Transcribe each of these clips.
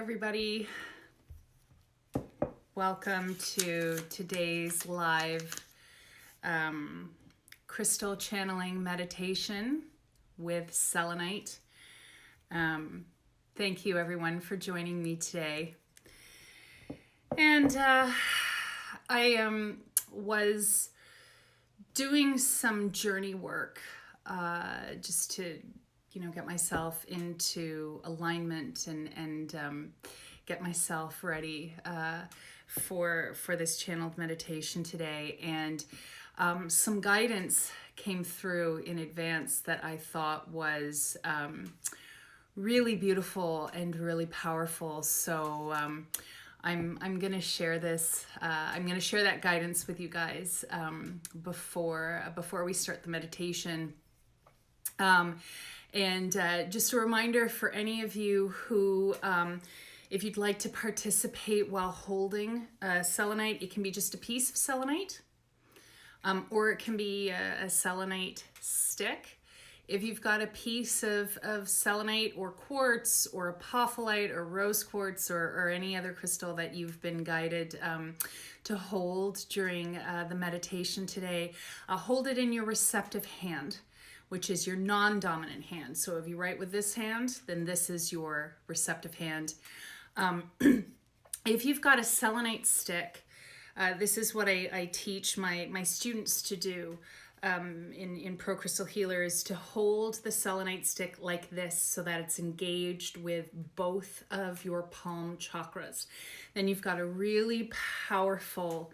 everybody. Welcome to today's live crystal channeling meditation with Selenite. Thank you everyone for joining me today. And I was doing some journey work just to get myself into alignment and get myself ready for this channeled meditation today. And some guidance came through in advance that I thought was really beautiful and really powerful. So I'm going to share this. I'm going to share that guidance with you guys before we start the meditation. And just a reminder for any of you who, if you'd like to participate while holding selenite, it can be just a piece of selenite, or it can be a selenite stick. If you've got a piece of selenite or quartz or apophyllite or rose quartz or any other crystal that you've been guided to hold during the meditation today, hold it in your receptive hand, which is your non-dominant hand. So if you write with this hand, then this is your receptive hand. If you've got a selenite stick, this is what I teach my students to do in Pro Crystal Healers, to hold the selenite stick like this so that it's engaged with both of your palm chakras. Then you've got a really powerful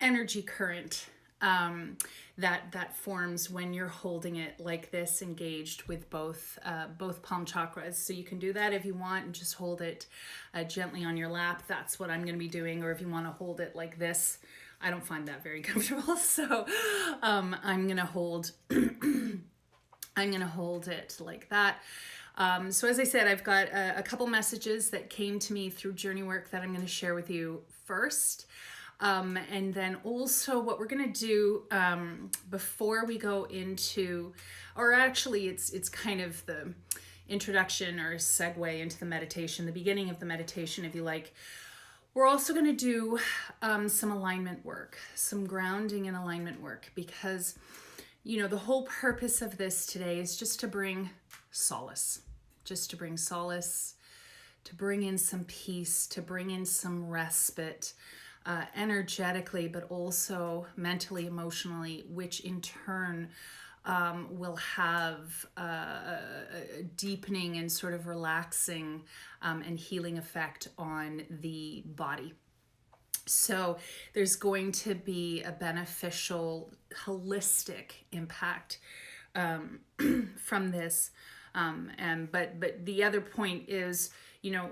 energy current that forms when you're holding it like this, engaged with both palm chakras. So you can do that if you want and just hold it gently on your lap. That's what I'm going to be doing. Or if you want to hold it like this, I don't find that very comfortable. So I'm going to hold it like that. So as I said, I've got a couple messages that came to me through journey work that I'm going to share with you first. And then also what we're going to do before we go into, or actually it's kind of the introduction or segue into the meditation, the beginning of the meditation, if you like. We're also going to do some alignment work, some grounding and alignment work, because, the whole purpose of this today is just to bring solace, to bring in some peace, to bring in some respite, energetically, but also mentally, emotionally, which in turn will have a deepening and sort of relaxing and healing effect on the body. So there's going to be a beneficial, holistic impact from this. But the other point is,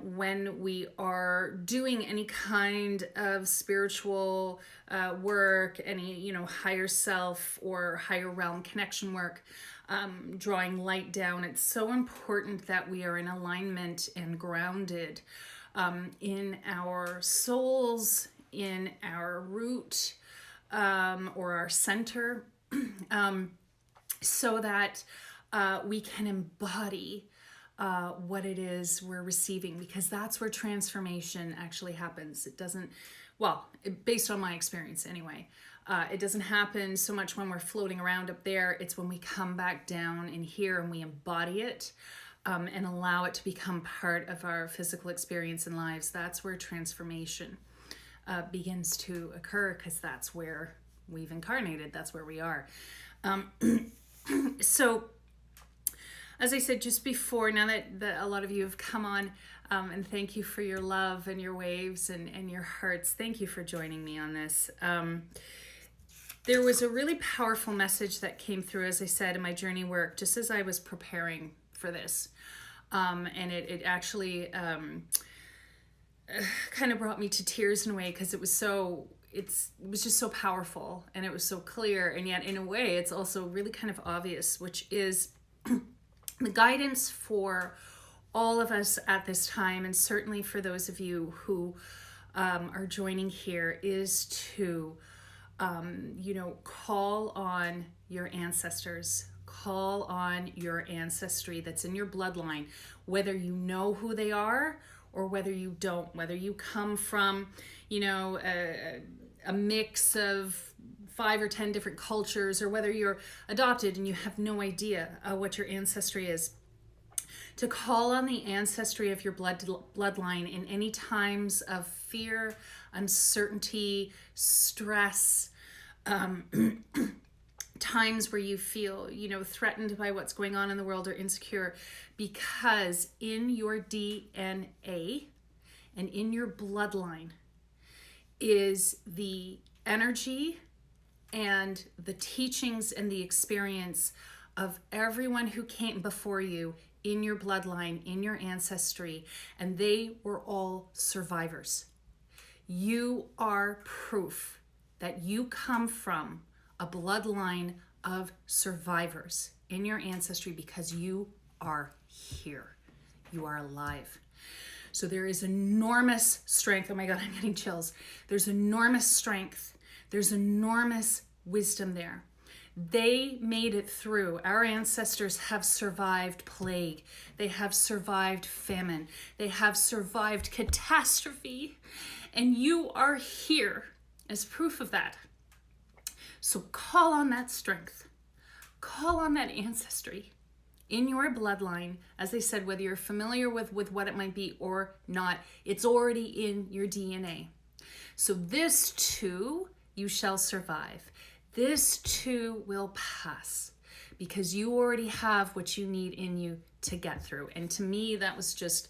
when we are doing any kind of spiritual work, any, higher self or higher realm connection work, drawing light down, it's so important that we are in alignment and grounded in our souls, in our root or our center, so that we can embody what it is we're receiving, because that's where transformation actually happens. It doesn't, based on my experience anyway, it doesn't happen so much when we're floating around up there. It's when we come back down in here and we embody it and allow it to become part of our physical experience and lives. That's where transformation begins to occur, because that's where we've incarnated. That's where we are. So, as I said just before, now that a lot of you have come on, and thank you for your love and your waves and your hearts. Thank you for joining me on this. There was a really powerful message that came through, as I said, in my journey work, just as I was preparing for this. And it actually kind of brought me to tears in a way, because it was just so powerful and it was so clear. And yet in a way, it's also really kind of obvious, which is the guidance for all of us at this time, and certainly for those of you who are joining here, is to, call on your ancestors, call on your ancestry that's in your bloodline, whether you know who they are or whether you don't, whether you come from, you know, a mix of 5 or 10 different cultures, or whether you're adopted and you have no idea what your ancestry is. To call on the ancestry of your bloodline in any times of fear, uncertainty, stress, times where you feel, you know, threatened by what's going on in the world or insecure, because in your DNA and in your bloodline is the energy and the teachings and the experience of everyone who came before you in your bloodline, in your ancestry, and they were all survivors. You are proof that you come from a bloodline of survivors in your ancestry because you are here. You are alive. So there is enormous strength. Oh my God, I'm getting chills. There's enormous strength. There's enormous wisdom there. They made it through. Our ancestors have survived plague. They have survived famine. They have survived catastrophe. And you are here as proof of that. So call on that strength. Call on that ancestry in your bloodline. As I said, whether you're familiar with what it might be or not, it's already in your DNA. So this too, you shall survive. This too will pass because you already have what you need in you to get through. And to me, that was just,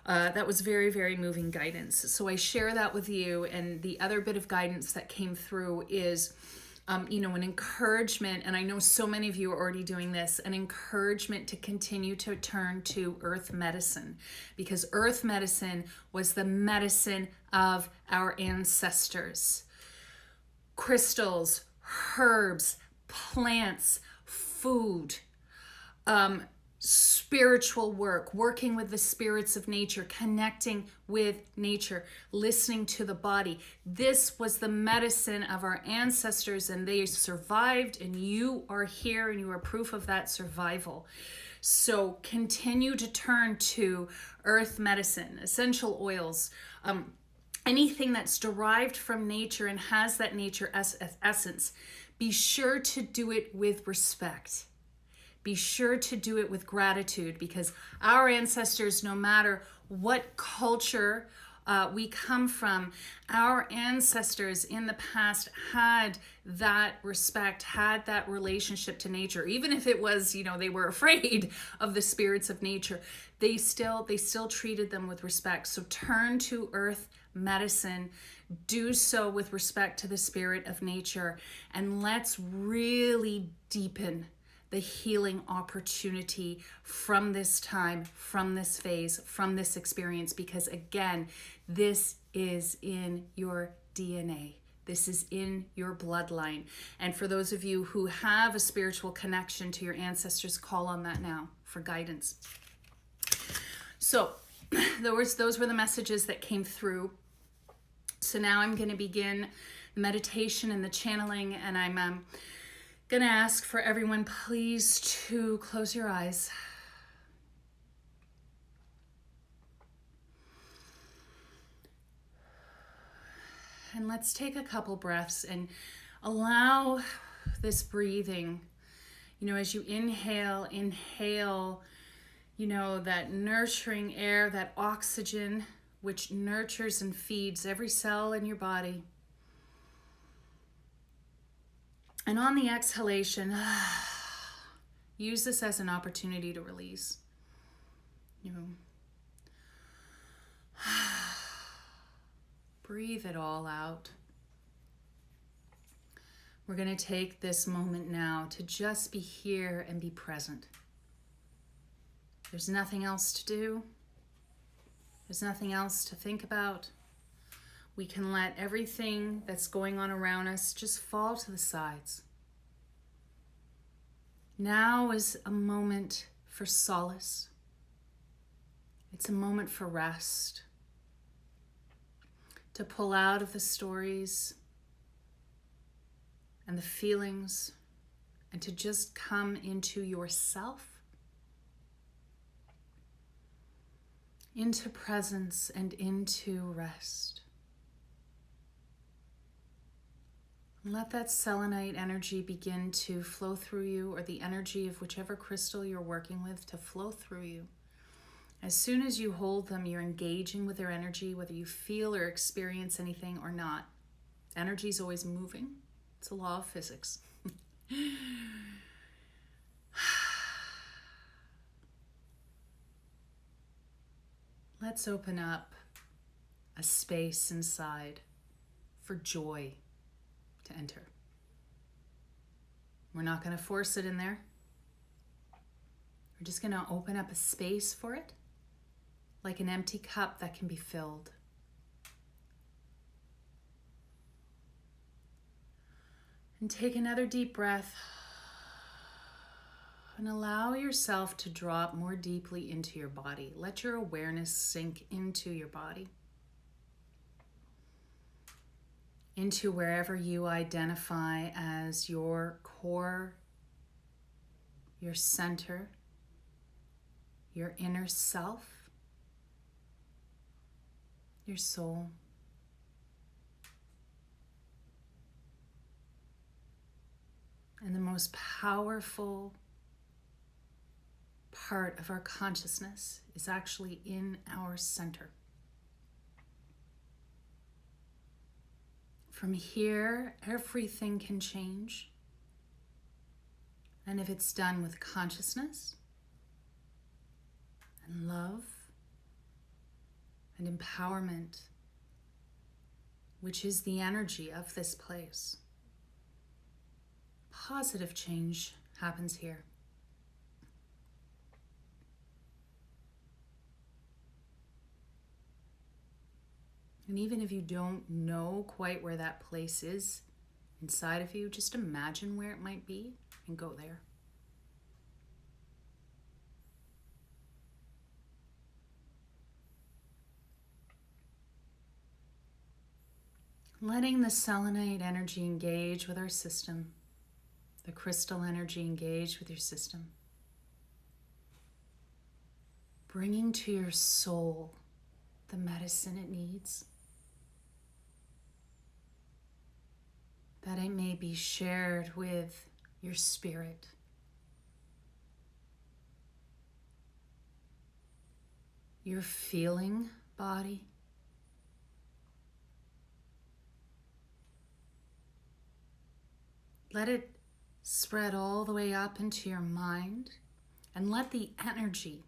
that was very, very moving guidance. So I share that with you. And the other bit of guidance that came through is, you know, an encouragement, and I know so many of you are already doing this, an encouragement to continue to turn to earth medicine, because earth medicine was the medicine of our ancestors. Crystals, herbs, plants, food, spiritual work, working with the spirits of nature, connecting with nature, listening to the body. This was the medicine of our ancestors, and they survived, and you are here and you are proof of that survival. So continue to turn to earth medicine, essential oils, anything that's derived from nature and has that nature essence. Be sure to do it with respect. Be sure to do it with gratitude, because our ancestors, no matter what culture we come from, our ancestors in the past had that respect, had that relationship to nature. Even if it was, you know, they were afraid of the spirits of nature, they still treated them with respect. So turn to earth medicine, do so with respect to the spirit of nature, and let's really deepen the healing opportunity from this time, from this phase, from this experience, because again, this is in your DNA. This is in your bloodline. And for those of you who have a spiritual connection to your ancestors, call on that now for guidance. So those were the messages that came through. So now I'm going to begin the meditation and the channeling, and I'm going to ask for everyone, please, to close your eyes. And let's take a couple breaths and allow this breathing, you know, as you inhale, you know, that nurturing air, that oxygen, which nurtures and feeds every cell in your body. And on the exhalation, use this as an opportunity to release. You know, breathe it all out. We're going to take this moment now to just be here and be present. There's nothing else to do. There's nothing else to think about. We can let everything that's going on around us just fall to the sides. Now is a moment for solace. It's a moment for rest. To pull out of the stories and the feelings, and to just come into yourself, into presence and into rest. Let that selenite energy begin to flow through you, or the energy of whichever crystal you're working with to flow through you. As soon as you hold them, you're engaging with their energy, whether you feel or experience anything or not. Energy is always moving. It's a law of physics. Let's open up a space inside for joy to enter. We're not going to force it in there. We're just going to open up a space for it, like an empty cup that can be filled. And take another deep breath and allow yourself to drop more deeply into your body. Let your awareness sink into your body, into wherever you identify as your core, your center, your inner self, your soul. And the most powerful part of our consciousness is actually in our center. From here, everything can change. And if it's done with consciousness and love and empowerment, which is the energy of this place, positive change happens here. And even if you don't know quite where that place is inside of you, just imagine where it might be and go there. Letting the selenite energy engage with our system, the crystal energy engage with your system. Bringing to your soul the medicine it needs, that it may be shared with your spirit. Your feeling body. Let it spread all the way up into your mind, and let the energy,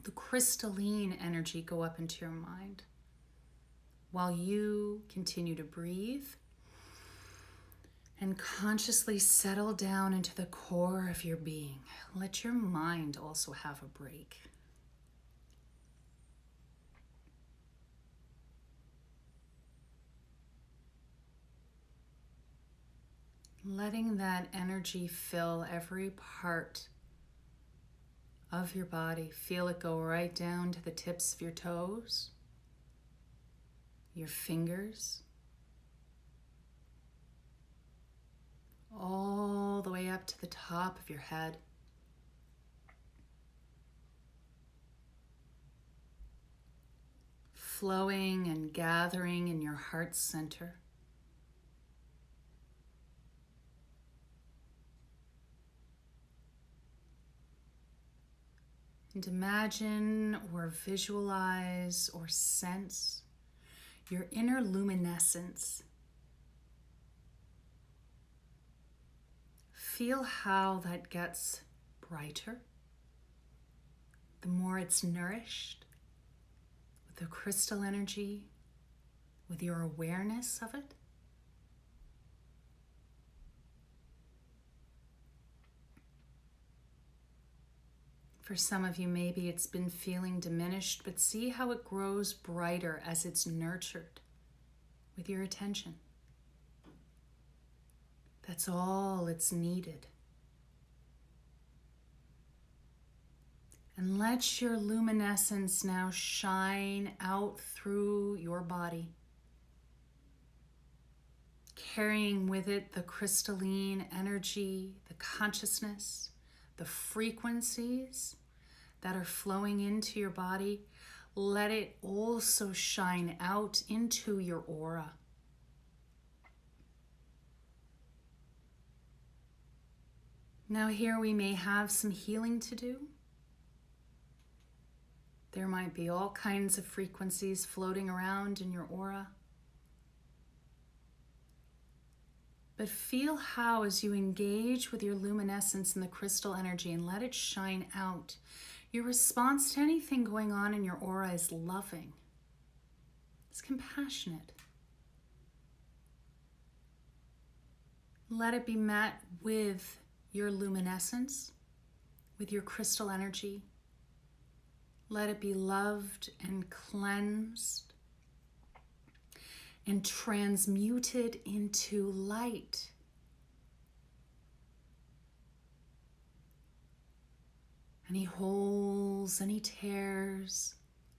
the crystalline energy, go up into your mind while you continue to breathe and consciously settle down into the core of your being. Let your mind also have a break. Letting that energy fill every part of your body. Feel it go right down to the tips of your toes, your fingers, all the way up to the top of your head. Flowing and gathering in your heart center. And imagine or visualize or sense your inner luminescence. Feel how that gets brighter the more it's nourished with the crystal energy, with your awareness of it. For some of you, maybe it's been feeling diminished, but see how it grows brighter as it's nurtured with your attention. That's all it's needed. And let your luminescence now shine out through your body, carrying with it the crystalline energy, the consciousness, the frequencies that are flowing into your body. let it also shine out into your aura. Now here we may have some healing to do. There might be all kinds of frequencies floating around in your aura. But feel how, as you engage with your luminescence and the crystal energy and let it shine out, your response to anything going on in your aura is loving. It's compassionate. Let it be met with your luminescence, with your crystal energy. Let it be loved and cleansed and transmuted into light. Any holes, any tears,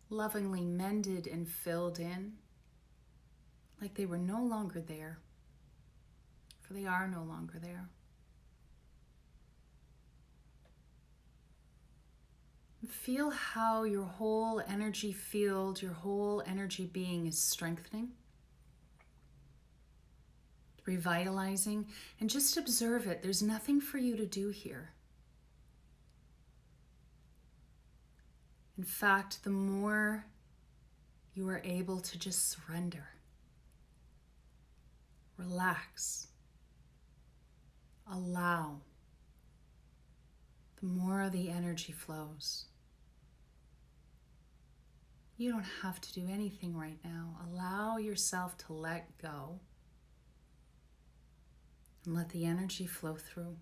lovingly mended and filled in, like they were no longer there, for they are no longer there. Feel how your whole energy field, your whole energy being is strengthening, revitalizing, and just observe it. There's nothing for you to do here. In fact, the more you are able to just surrender, relax, allow, the more the energy flows. You don't have to do anything right now. Allow yourself to let go and let the energy flow through.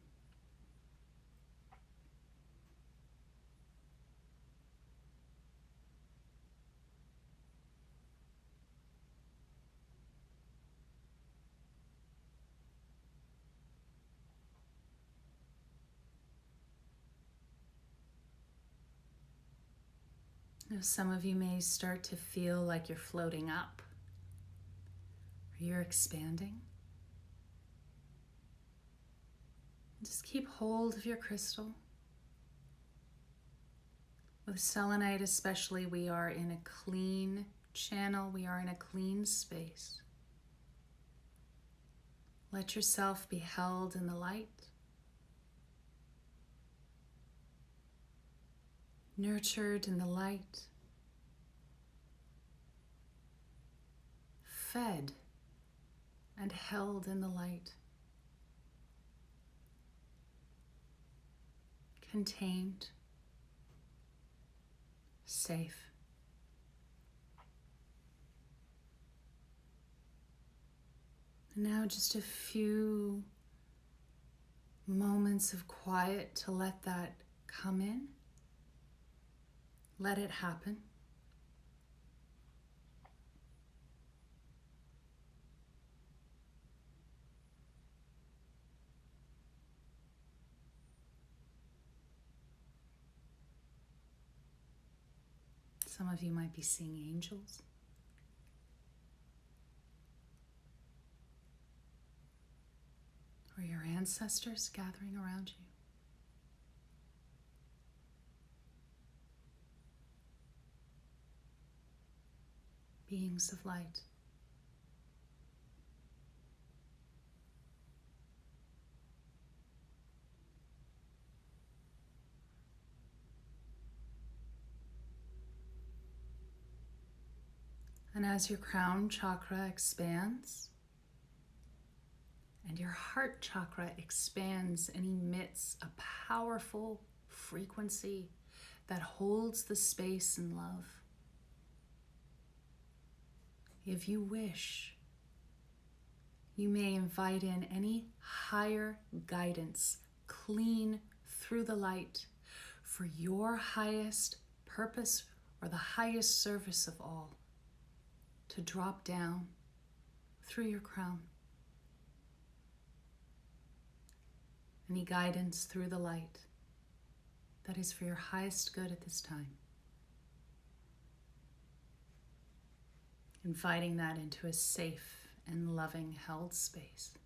Now, some of you may start to feel like you're floating up, or you're expanding. Just keep hold of your crystal. With selenite especially, we are in a clean channel. We are in a clean space. Let yourself be held in the light. Nurtured in the light. Fed and held in the light. Contained. Safe. And now just a few moments of quiet to let that come in. Let it happen. Some of you might be seeing angels. Or your ancestors gathering around you. Beings of light. And as your crown chakra expands, and your heart chakra expands and emits a powerful frequency that holds the space in love, if you wish, you may invite in any higher guidance, clean through the light, for your highest purpose or the highest service of all, to drop down through your crown. Any guidance through the light that is for your highest good at this time. Inviting that into a safe and loving held space.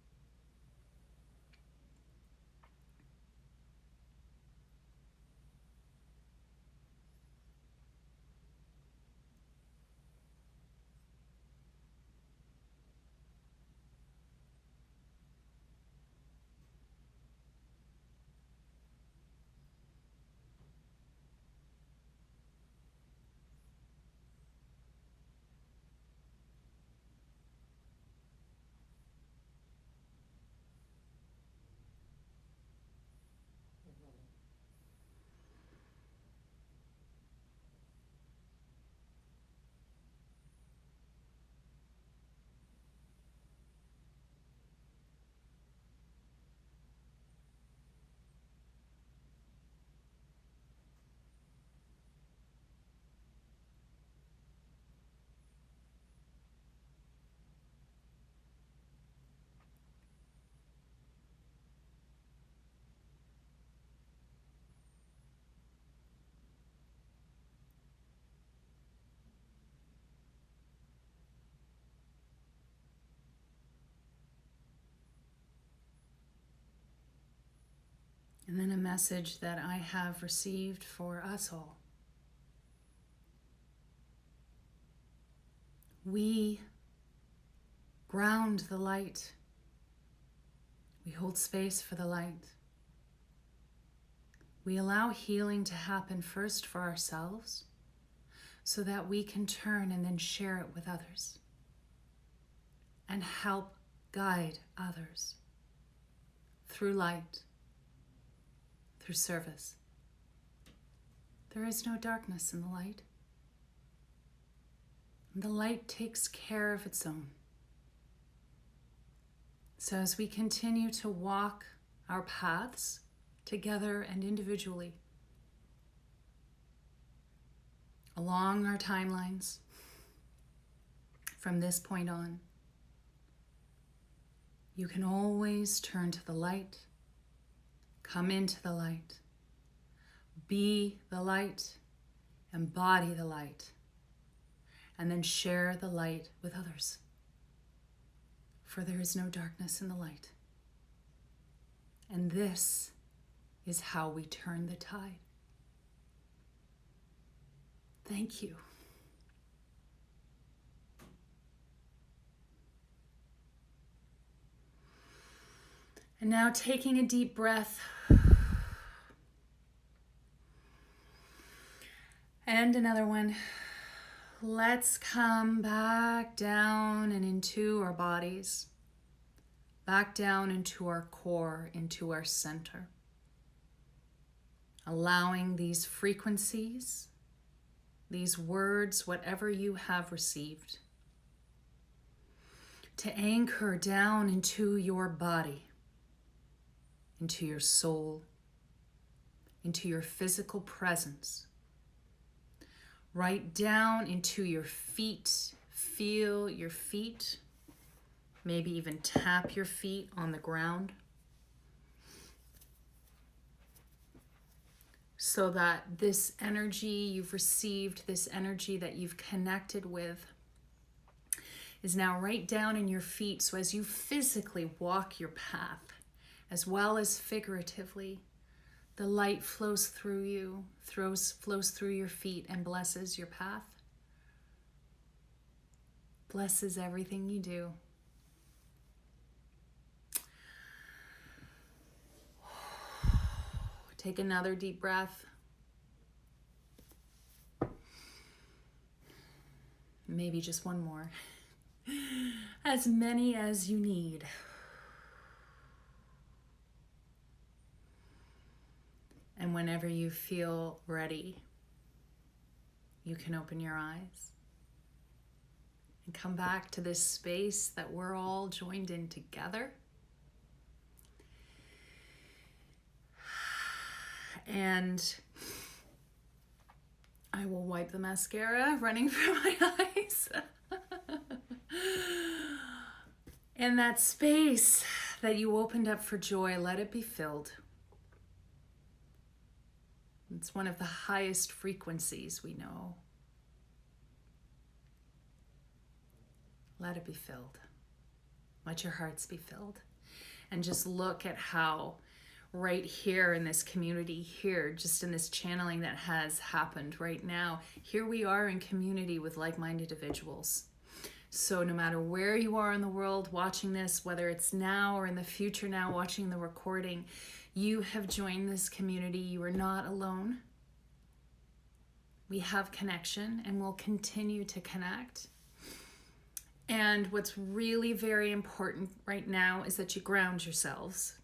And then a message that I have received for us all. We ground the light. We hold space for the light. We allow healing to happen first for ourselves so that we can turn and then share it with others and help guide others through light, through service. There is no darkness in the light. The light takes care of its own. So as we continue to walk our paths together and individually along our timelines from this point on, you can always turn to the light, come into the light, be the light, embody the light, and then share the light with others. For there is no darkness in the light. And this is how we turn the tide. Thank you. And now taking a deep breath. And another one. Let's come back down and into our bodies. Back down into our core, into our center. Allowing these frequencies, these words, whatever you have received, to anchor down into your body, into your soul, into your physical presence, right down into your feet. Feel your feet, maybe even tap your feet on the ground, so that this energy you've received, this energy that you've connected with, is now right down in your feet. So as you physically walk your path, as well as figuratively, the light flows through you, flows through your feet and blesses your path. Blesses everything you do. Take another deep breath. Maybe just one more. As many as you need. And whenever you feel ready, you can open your eyes and come back to this space that we're all joined in together. And I will wipe the mascara running from my eyes. And that space that you opened up for joy, let it be filled. It's one of the highest frequencies we know. Let it be filled. Let your hearts be filled. And just look at how right here in this community here, just in this channeling that has happened right now, here we are in community with like-minded individuals. So no matter where you are in the world watching this, whether it's now or in the future now watching the recording, you have joined this community. You are not alone. We have connection and will continue to connect. And what's really very important right now is that you ground yourselves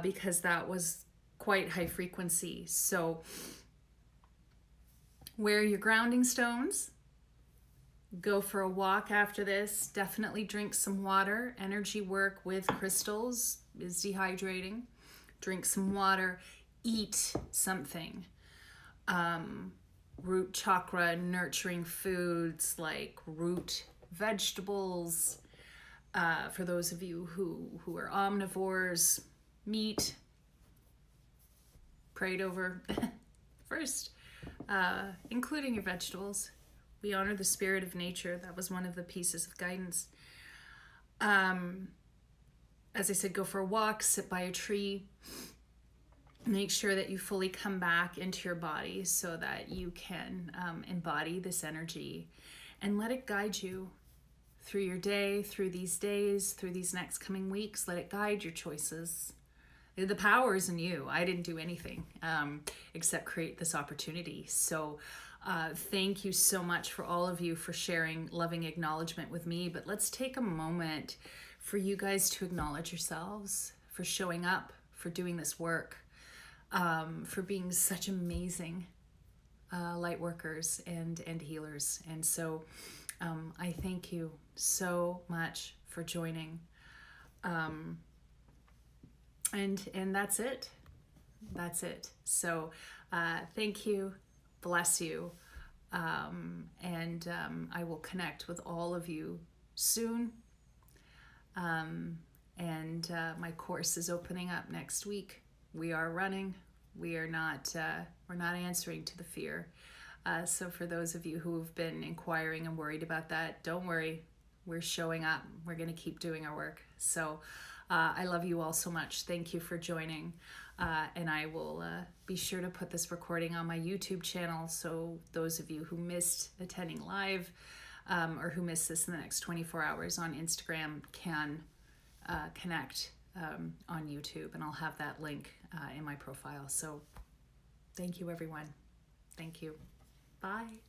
because that was quite high frequency. So wear your grounding stones. Go for a walk after this. Definitely drink some water. Energy work with crystals is dehydrating. Drink some water. Eat something. Root chakra nurturing foods like root vegetables. For those of you who are omnivores, meat. Prayed over first, including your vegetables. We honor the spirit of nature. That was one of the pieces of guidance. As I said, go for a walk, sit by a tree, make sure that you fully come back into your body so that you can embody this energy and let it guide you through your day, through these days, through these next coming weeks. Let it guide your choices. The power is in you. I didn't do anything except create this opportunity. So thank you so much for all of you for sharing loving acknowledgement with me. But let's take a moment for you guys to acknowledge yourselves, for showing up, for doing this work, for being such amazing light workers and healers. And so I thank you so much for joining. And that's it. That's it. So thank you. Bless you. And I will connect with all of you soon. And my course is opening up next week. We are running. We are not, we're not answering to the fear. So for those of you who have been inquiring and worried about that, don't worry. We're showing up. We're going to keep doing our work. So I love you all so much. Thank you for joining. And I will be sure to put this recording on my YouTube channel. So those of you who missed attending live or who missed this in the next 24 hours on Instagram can connect on YouTube. And I'll have that link in my profile. So thank you, everyone. Thank you. Bye.